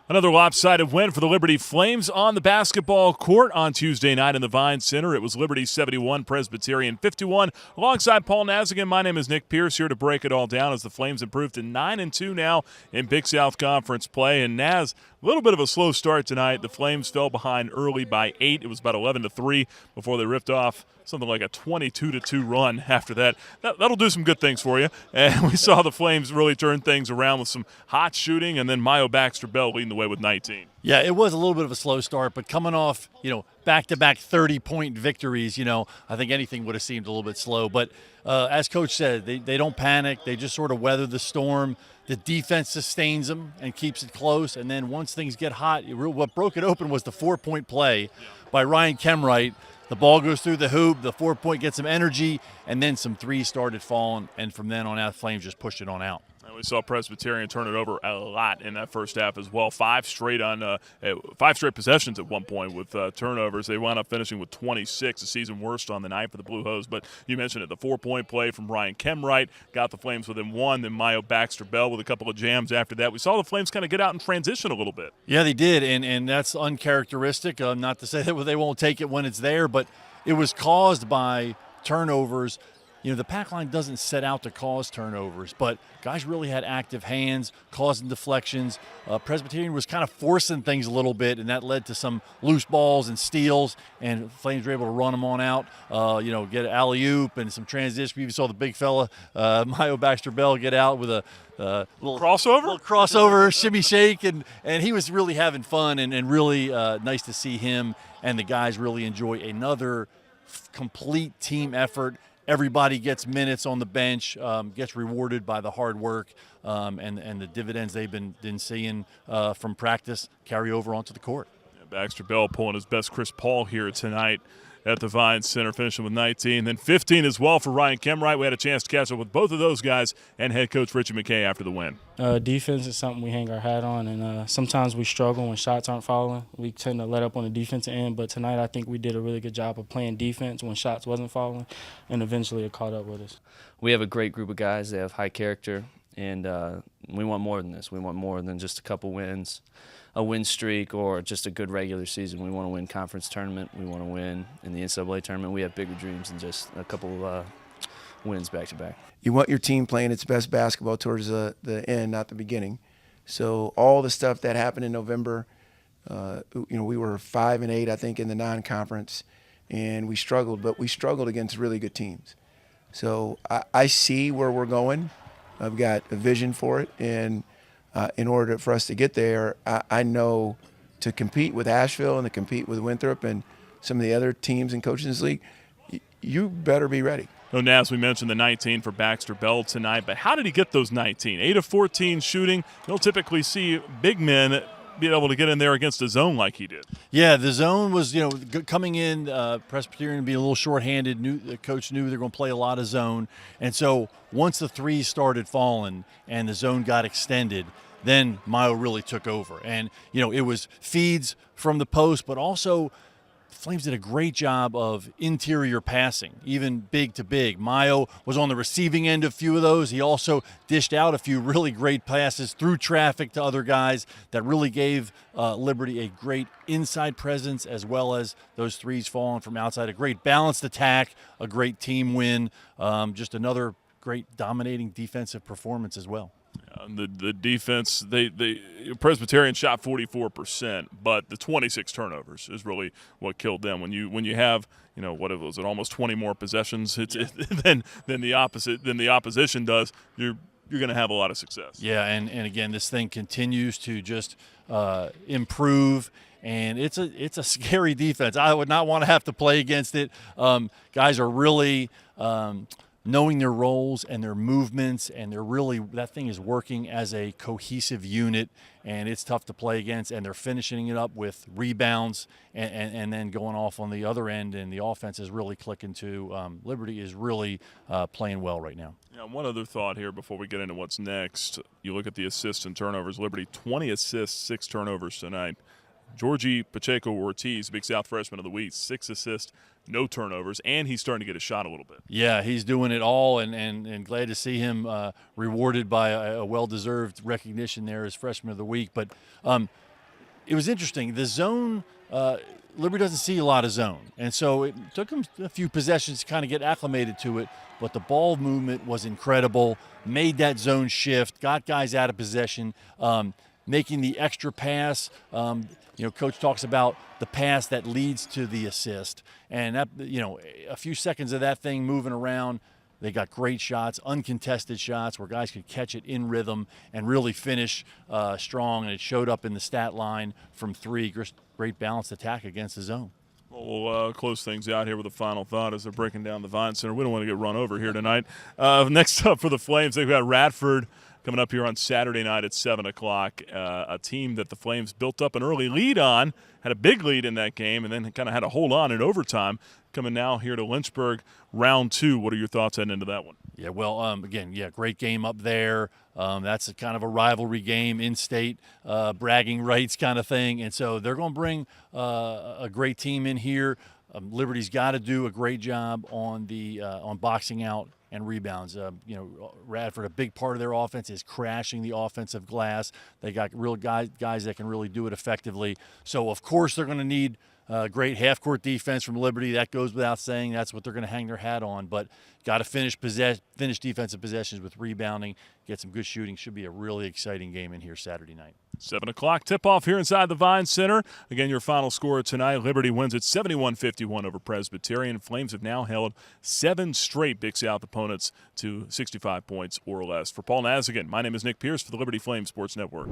Another lopsided win for the Liberty Flames on the basketball court on Tuesday night in the Vine Center. It was Liberty 71, Presbyterian 51. Alongside Paul Nazigan, my name is Nick Pierce, here to break it all down as the Flames improved to 9-2 now in Big South Conference play. And Naz, a little bit of a slow start tonight. The Flames fell behind early by 8. It was about 11-3 before they ripped off something like a 22-2 run after that. That'll do some good things for you. And we saw the Flames really turn things around with some hot shooting, and then Baxter-Bell leading the way with 19. Yeah, it was a little bit of a slow start, but coming off, back-to-back 30-point victories, I think anything would have seemed a little bit slow. But as Coach said, they don't panic. They just sort of weather the storm. The defense sustains them and keeps it close. And then once things get hot, what broke it open was the 4-point play by Ryan Kemwright. The ball goes through the hoop, the 4-point gets some energy, and then some threes started falling, and from then on out, Flames just pushed it on out. And we saw Presbyterian turn it over a lot in that first half as well. Five straight possessions at one point with turnovers. They wound up finishing with 26, the season worst on the night for the Blue Hose. But you mentioned it, the 4-point play from Ryan Kemwright got the Flames within one. Then Baxter-Bell with a couple of jams after that. We saw the Flames kind of get out and transition a little bit. Yeah, they did, and that's uncharacteristic. Not to say that they won't take it when it's there, but it was caused by turnovers. The pack line doesn't set out to cause turnovers, but guys really had active hands, causing deflections. Presbyterian was kind of forcing things a little bit, and that led to some loose balls and steals, and Flames were able to run them on out, get an alley-oop and some transition. You saw the big fella, Baxter-Bell, get out with a little crossover, shimmy shake, and he was really having fun, and really nice to see him and the guys really enjoy another complete team effort. Everybody gets minutes on the bench, gets rewarded by the hard work, and the dividends they've been seeing from practice carry over onto the court. Yeah, Baxter-Bell pulling his best Chris Paul here tonight at the Vine Center, finishing with 19. Then 15 as well for Ryan Kemwright. We had a chance to catch up with both of those guys and head coach Richie McKay after the win. Defense is something we hang our hat on, and sometimes we struggle when shots aren't falling. We tend to let up on the defensive end, but tonight I think we did a really good job of playing defense when shots wasn't falling, and eventually it caught up with us. We have a great group of guys. They have high character, and we want more than this. We want more than just a couple wins, a win streak, or just a good regular season. We want to win conference tournament. We want to win in the NCAA tournament. We have bigger dreams than just a couple of wins back-to-back. You want your team playing its best basketball towards the end, not the beginning. So all the stuff that happened in November, we were 5-8, I think, in the non-conference, and we struggled, but we struggled against really good teams. So I see where we're going. I've got a vision for it, and in order for us to get there, I know to compete with Asheville and to compete with Winthrop and some of the other teams in Coaches League, you better be ready. No, Naz, we mentioned the 19 for Baxter-Bell tonight, but how did he get those 19? 8 of 14 shooting. You don't typically see big men be able to get in there against a zone like he did. Yeah, the zone was, coming in, Presbyterian be a little shorthanded. The coach knew they were going to play a lot of zone. And so once the threes started falling and the zone got extended, then Mayo really took over. And, it was feeds from the post, but also Flames did a great job of interior passing, even big to big. Mayo was on the receiving end of a few of those. He also dished out a few really great passes through traffic to other guys that really gave Liberty a great inside presence, as well as those threes falling from outside. A great balanced attack, a great team win, just another great dominating defensive performance as well. The defense, Presbyterian shot 44%, but the 26 turnovers is really what killed them. When you have, what was it, almost 20 more possessions than the opposition does, you're going to have a lot of success. Yeah, and again, this thing continues to just improve. And it's a scary defense. I would not want to have to play against it. Guys are really knowing their roles and their movements, and that thing is working as a cohesive unit, and it's tough to play against, and they're finishing it up with rebounds and then going off on the other end, and the offense is really clicking too. Liberty is really playing well right now. Yeah, one other thought here before we get into what's next. You look at the assists and turnovers. Liberty 20 assists, 6 turnovers tonight. Georgie Pacheco-Ortiz, Big South Freshman of the Week, 6 assists, no turnovers, and he's starting to get a shot a little bit. Yeah, he's doing it all, and glad to see him rewarded by a well-deserved recognition there as Freshman of the Week. But it was interesting. The zone, Liberty doesn't see a lot of zone, and so it took them a few possessions to kind of get acclimated to it, but the ball movement was incredible, made that zone shift, got guys out of possession, making the extra pass. Coach talks about the pass that leads to the assist, and that, a few seconds of that thing moving around, they got great shots, uncontested shots where guys could catch it in rhythm and really finish strong, and it showed up in the stat line from three. Great balanced attack against the zone. Well, we'll close things out here with a final thought as they're breaking down the Vine Center. We don't want to get run over here tonight. Next up for the Flames, they've got Radford coming up here on Saturday night at 7 o'clock. A team that the Flames built up an early lead on, had a big lead in that game, and then kind of had to hold on in overtime. Coming now here to Lynchburg, round 2. What are your thoughts heading into that one? Yeah, well, great game up there. That's a kind of a rivalry game, in-state bragging rights kind of thing. And so they're going to bring a great team in here. Liberty's got to do a great job on boxing out and rebounds. Radford, a big part of their offense is crashing the offensive glass. They got real guys that can really do it effectively. So, of course, they're going to need great half-court defense from Liberty. That goes without saying. That's what they're going to hang their hat on. But got to finish defensive possessions with rebounding, get some good shooting. Should be a really exciting game in here Saturday night. 7 o'clock tip-off here inside the Vine Center. Again, your final score tonight, Liberty wins at 71-51 over Presbyterian. Flames have now held 7 straight Big South opponents to 65 points or less. For Paul Nazigan, my name is Nick Pierce for the Liberty Flames Sports Network.